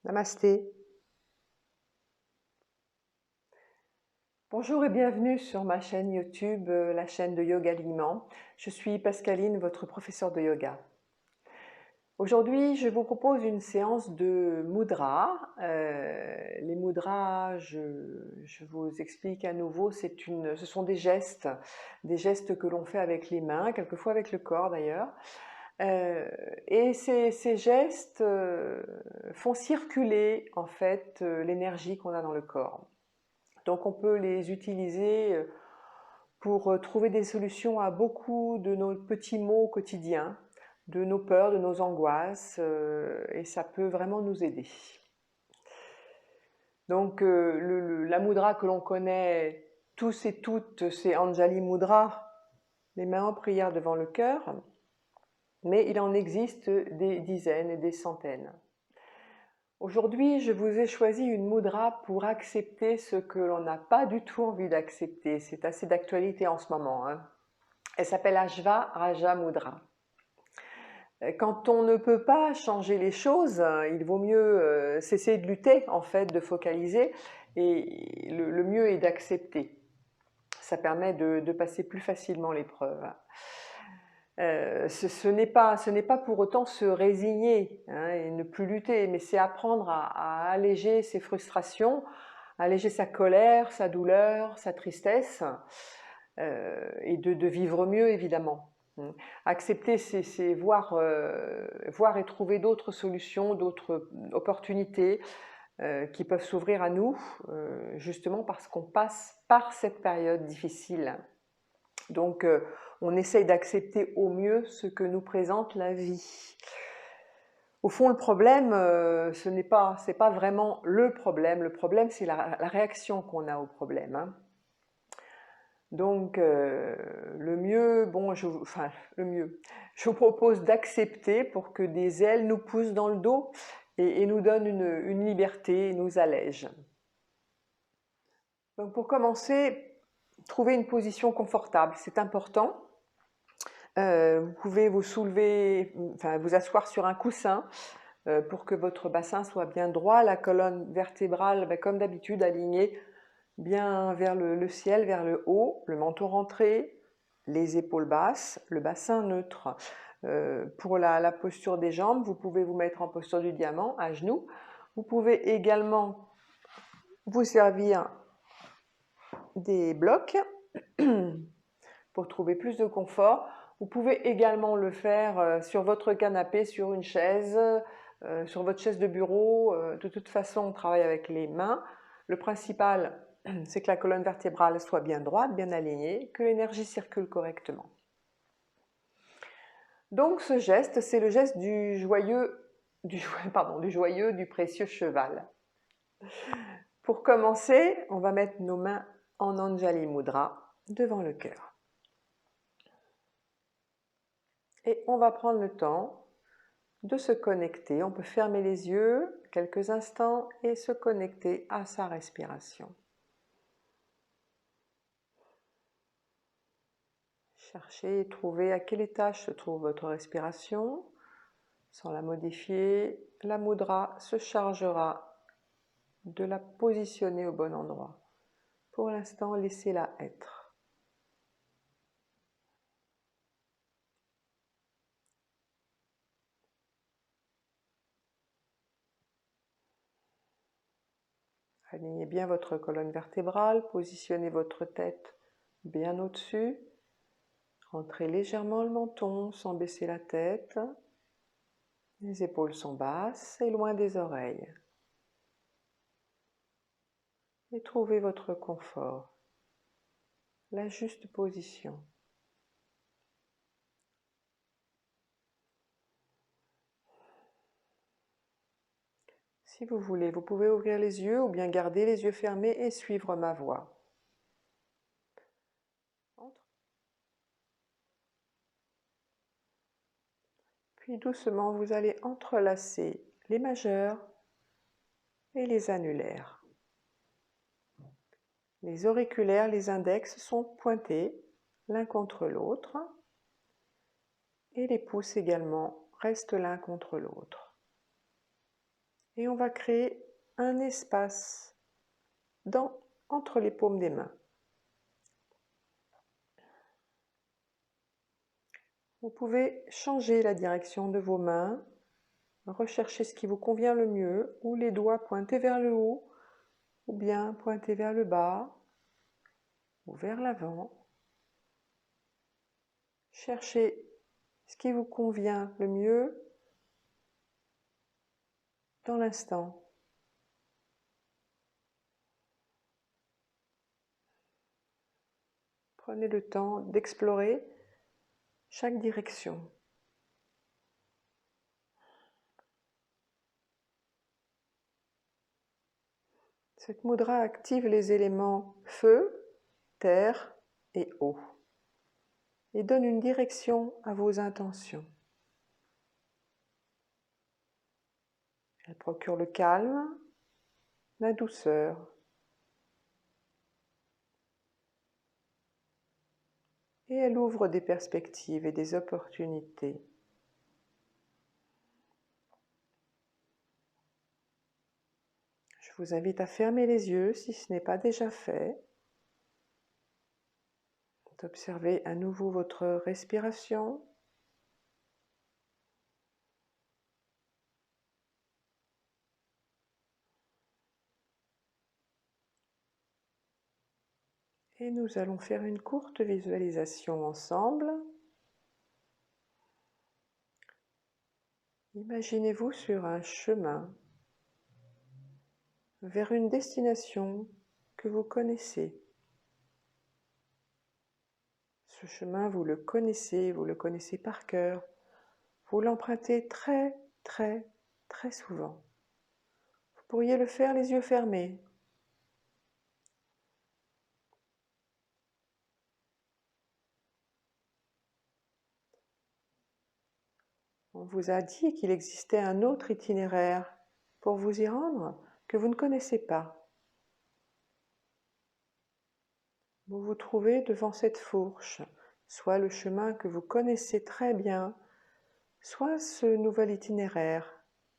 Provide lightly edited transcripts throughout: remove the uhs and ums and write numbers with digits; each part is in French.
Namasté. Bonjour et bienvenue sur ma chaîne YouTube, la chaîne de Yoga Aliment. Je suis Pascaline, votre professeure de yoga. Aujourd'hui, je vous propose une séance de mudra. Les mudras, je vous explique à nouveau, ce sont des gestes que l'on fait avec les mains, quelquefois avec le corps d'ailleurs. Et ces gestes font circuler en fait l'énergie qu'on a dans le corps. Donc on peut les utiliser pour trouver des solutions à beaucoup de nos petits maux quotidiens, de nos peurs, de nos angoisses, et ça peut vraiment nous aider. Donc la mudra que l'on connaît tous et toutes, c'est Anjali Mudra, les mains en prière devant le cœur, mais il en existe des dizaines et des centaines. Aujourd'hui, je vous ai choisi une mudra pour accepter ce que l'on n'a pas du tout envie d'accepter. C'est assez d'actualité en ce moment, hein. Elle s'appelle Ashva Raja Mudra. Quand on ne peut pas changer les choses, il vaut mieux cesser de lutter, en fait, de focaliser, et le mieux est d'accepter. Ça permet de passer plus facilement l'épreuve. Ce n'est pas pour autant se résigner, hein, et ne plus lutter, mais c'est apprendre à alléger ses frustrations, alléger sa colère, sa douleur, sa tristesse, et de vivre mieux évidemment. Accepter, c'est voir et trouver d'autres solutions, d'autres opportunités qui peuvent s'ouvrir à nous, justement parce qu'on passe par cette période difficile. Donc on essaye d'accepter au mieux ce que nous présente la vie. Au fond, le problème, c'est pas vraiment le problème c'est la réaction qu'on a au problème, hein. Donc le mieux, je vous propose d'accepter pour que des ailes nous poussent dans le dos et nous donnent une liberté, et nous allègent. Donc pour commencer, trouver une position confortable, c'est important. Vous pouvez vous soulever, vous asseoir sur un coussin pour que votre bassin soit bien droit, la colonne vertébrale, comme d'habitude, alignée bien vers le ciel, vers le haut, le menton rentré, les épaules basses, le bassin neutre. Pour la posture des jambes, vous pouvez vous mettre en posture du diamant, à genoux. Vous pouvez également vous servir des blocs pour trouver plus de confort. Vous pouvez également le faire sur votre canapé, sur une chaise, sur votre chaise de bureau. De toute façon, on travaille avec les mains. Le principal, c'est que la colonne vertébrale soit bien droite, bien alignée, que l'énergie circule correctement. Donc ce geste, c'est le geste du précieux cheval. Pour commencer, on va mettre nos mains en Anjali Mudra devant le cœur. Et on va prendre le temps de se connecter. On peut fermer les yeux quelques instants et se connecter à sa respiration. Cherchez et trouvez à quel étage se trouve votre respiration. Sans la modifier, la mudra se chargera de la positionner au bon endroit. Pour l'instant, laissez-la être. Alignez bien votre colonne vertébrale, positionnez votre tête bien au-dessus. Rentrez légèrement le menton sans baisser la tête. Les épaules sont basses et loin des oreilles. Et trouvez votre confort, la juste position. Si vous voulez, vous pouvez ouvrir les yeux ou bien garder les yeux fermés et suivre ma voix. Puis doucement, vous allez entrelacer les majeurs et les annulaires. Les auriculaires, les index sont pointés l'un contre l'autre et les pouces également restent l'un contre l'autre. Et on va créer un espace entre les paumes des mains. Vous pouvez changer la direction de vos mains, rechercher ce qui vous convient le mieux, ou les doigts pointés vers le haut, ou bien pointés vers le bas, ou vers l'avant. Cherchez ce qui vous convient le mieux dans l'instant. Prenez le temps d'explorer chaque direction. Cette mudra active les éléments feu, terre et eau et donne une direction à vos intentions. Elle procure le calme, la douceur et elle ouvre des perspectives et des opportunités. Je vous invite à fermer les yeux si ce n'est pas déjà fait, d'observer à nouveau votre respiration. Et nous allons faire une courte visualisation ensemble. Imaginez-vous sur un chemin vers une destination que vous connaissez. Ce chemin, vous le connaissez par cœur. Vous l'empruntez très, très, très souvent. Vous pourriez le faire les yeux fermés. On vous a dit qu'il existait un autre itinéraire pour vous y rendre que vous ne connaissez pas. Vous vous trouvez devant cette fourche, soit le chemin que vous connaissez très bien, soit ce nouvel itinéraire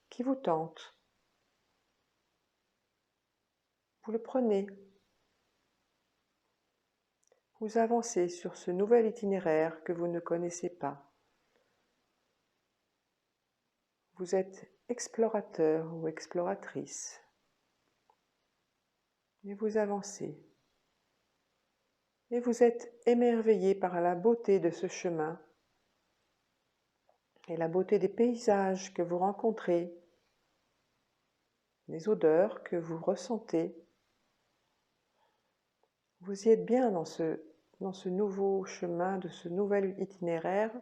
qui vous tente. Vous le prenez. Vous avancez sur ce nouvel itinéraire que vous ne connaissez pas. Vous êtes explorateur ou exploratrice. Et vous avancez. Et vous êtes émerveillé par la beauté de ce chemin et la beauté des paysages que vous rencontrez, les odeurs que vous ressentez. Vous y êtes bien dans ce nouveau chemin, de ce nouvel itinéraire,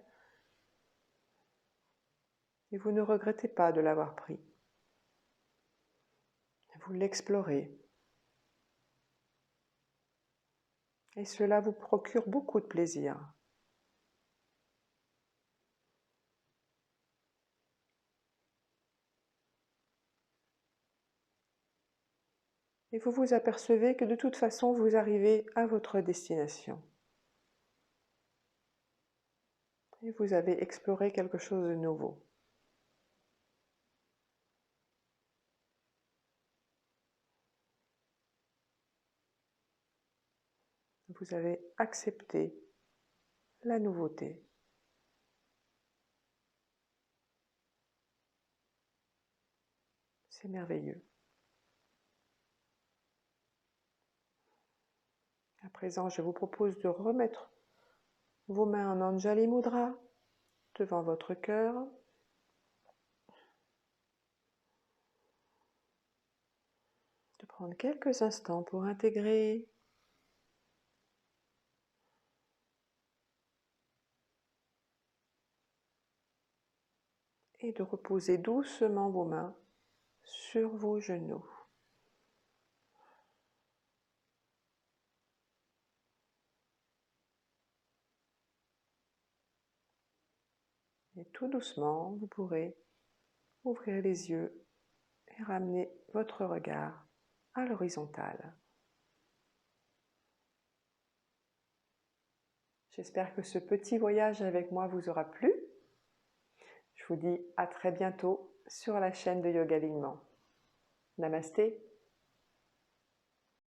et vous ne regrettez pas de l'avoir pris. Vous l'explorez. Et cela vous procure beaucoup de plaisir. Et vous vous apercevez que de toute façon, vous arrivez à votre destination. Et vous avez exploré quelque chose de nouveau. Vous avez accepté la nouveauté. C'est merveilleux. À présent, je vous propose de remettre vos mains en Anjali Mudra devant votre cœur. De prendre quelques instants pour intégrer et de reposer doucement vos mains sur vos genoux. Et tout doucement, vous pourrez ouvrir les yeux et ramener votre regard à l'horizontale. J'espère que ce petit voyage avec moi vous aura plu. Je vous dis à très bientôt sur la chaîne de Yoga Alignement. Namasté.